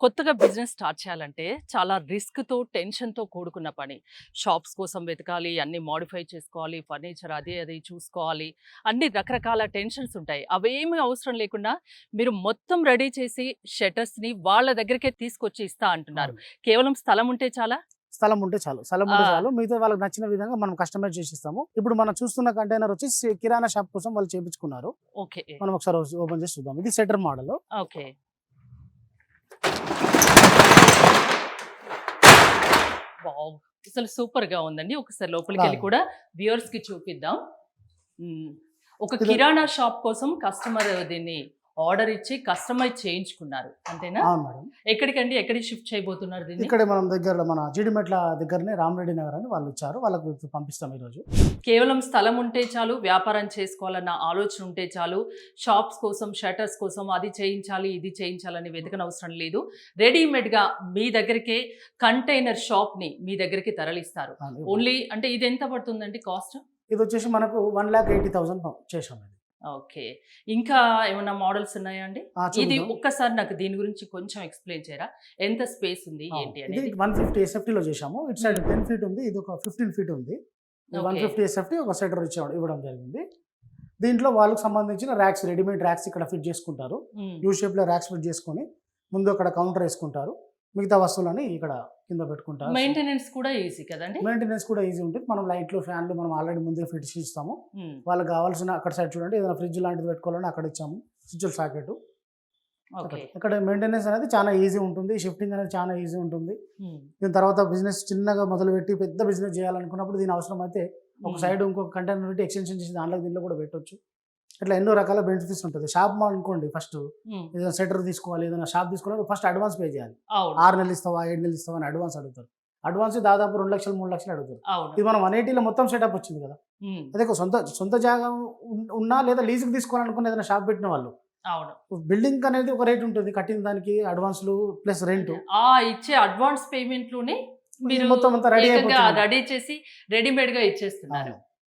కొత్తగా business start చేయాలంటే చాలా రిస్క్‌తో, టెన్షన్‌తో కూడుకున్న పని. షాప్స్ కోసం వెతకాలి, అన్నీ మోడిఫై చేసుకోవాలి, ఫర్నిచర్ అది అది చూసుకోవాలి. అన్ని రకరకాల టెన్షన్స్ ఉంటాయి. అవేమీ అవసరం లేకుండా మీరు మొత్తం రెడీ చేసి షట్టర్స్‌ని వాళ్ళ దగ్గరికే తీసుకొచ్చి ఇస్తా అంటున్నారు. అవును. కేవలం స్థలం ఉంటే చాలా? స్థలం ఉంటే చాలు. స్థలం ఉంటే ఆ! చాలు. మిగతా వాళ్ళకి నచ్చిన విధంగా మనం కస్టమైజ్ చేసిస్తాము. ఇప్పుడు మనం చూస్తున్న కంటైనర్ వచ్చేసి కిరాణా షాప్ కోసం వాళ్ళు చేపించుకున్నారు. ఓకే. మనం ఒకసారి ఓపెన్ చేసి చూద్దాం. ఇది సెటర్ మోడల్. ఓకే. వావ్! అసలు సూపర్‌గా ఉందండి. ఒకసారి లోపలికెళ్ళి కూడా వ్యూవర్స్‌కి చూపిద్దాం. హ్మ్. ఒక ఇది కిరాణా షాప్ కోసం కస్టమర్ దీన్ని ఆర్డర్ ఇచ్చి కస్టమైజ్ చేయించుకున్నారు. అంతేనా? అవును మేడం. ఎక్కడికండి? ఎక్కడికి షిఫ్ట్ చేయబోతున్నారు దీన్ని? ఇక్కడే మనం దగ్గరలో మన జీడిమెట్ల దగ్గరనే రామరెడ్డి నగర్ అని వాళ్ళు ఇచ్చారు. వాళ్ళకు పంపిస్తాం ఈరోజు. కేవలం స్థలం ఉంటే చాలు, వ్యాపారం చేసుకోవాలన్న ఆలోచన ఉంటే చాలు, షాప్స్ కోసం, షట్టర్స్ కోసం అది చేయించాలి, ఇది చేయించాలని వెతకనవసరం లేదు. రెడీమేడ్‌గా మీ దగ్గరికే కంటైనర్ షాప్‌ని మీ దగ్గరికి తరలిస్తారు. అవును. ఓన్లీ అంటే ఇది ఎంత పడుతుందండి కాస్ట్? ఇది వచ్చేసి మనకు 1,80,000 చేశాం ఇది. ఓకే. ఇంకా ఏమన్నా మోడల్స్ ఉన్నాయా అండి? ఇది చూద్దాం. ఒక్కసారి నాకు దీని గురించి కొంచెం ఎక్స్‌ప్లెయిన్ చేయరా? ఎంత స్పేస్ ఉంది? ఏంటి ఇది అనేది? 150 ఎస్ఎఫ్టీలో చేశాము. ఇటు సైడ్ 10 ఫీట్ ఉంది. ఇది ఒక 15 ఫీట్ ఉంది. ఓకే. 150 ఎస్ఎఫ్టీ ఒక సెటర్ ఇవ్వడం జరిగింది. దీంట్లో వాళ్ళకి సంబంధించిన ర్యాక్స్, రెడీమేడ్ ర్యాక్స్ ఇక్కడ ఫిట్ చేసుకుంటారు. హ్మ్. యూ షేప్‌లో ర్యాక్స్ ఫిట్ చేసుకొని ముందు అక్కడ కౌంటర్ వేసుకుంటారు. మిగతా వస్తువులని ఇక్కడ కింద పెట్టుకుంటారు. మెయింటెనెన్స్ కూడా ఈజీ కదండీ? మెయింటెనెన్స్ కూడా ఈజీ ఉంటుంది. మనం లైట్లు, ఫ్యాన్లు మనం ఆల్రెడీ ముందే ఫిట్ చేసి ఇస్తాము. హ్మ్. వాళ్ళకి కావాల్సిన అక్కడ సైడ్ చూడండి ఏదైనా ఫ్రిడ్జ్ లాంటిది పెట్టుకోవాలని అక్కడ ఇచ్చాము. స్విచ్ల సాకెట్. ఓకే. ఇక్కడ మెయింటెనెన్స్ అనేది చాలా ఈజీ ఉంటుంది. షిఫ్టింగ్ అనేది చాలా ఈజీ ఉంటుంది. హ్మ్. దీని తర్వాత బిజినెస్ చిన్నగా మొదలుపెట్టి పెద్ద బిజినెస్ చేయాలనుకున్నప్పుడు దీని అవసరం అయితే ఒక సైడ్ ఇంకొక కంటైనర్ పెట్టి ఎక్స్టెన్షన్ చేసి దీంట్లో కూడా పెట్టొచ్చు. ఇట్లా ఎన్నో రకాల బెనిఫిట్స్ ఉంటుంది. షాప్ మాల్ అనుకోండి, ఫస్ట్ హ్మ్. ఏదైనా సెటర్ తీసుకోవాలి, ఏదైనా షాప్ తీసుకోవాలి, ఫస్ట్ అడ్వాన్స్ పే చేయాలి. అవును. 6 నెలలు ఇస్తావా, 7 నెలలు ఇస్తావా అని అడ్వాన్స్ అడుగుతారు. అడ్వాన్స్ దాదాపు 2 లక్షలు, 3 లక్షలు అడుగుతారు. అవును. ఇది మనం 180లో మొత్తం సెటప్ వచ్చింది కదా. హ్మ్. అదే సొంత జాగా ఉన్నా లేదా లీజుకి తీసుకోవాలనుకున్న ఏదైనా షాప్ పెట్టిన వాళ్ళు అవును. బిల్డింగ్ అనేది ఒక రేట్ ఉంటుంది. కట్టిన దానికి అడ్వాన్స్లు ప్లస్ రెంట్ ఇచ్చే అడ్వాన్స్ పేమెంట్‌లోనే మీరు మొత్తం అంతా రెడీ ఏకంగా అయిపోతుంది. రెడీ చేసి రెడీమేడ్‌గా ఇచ్చేస్తున్నారు. అవును.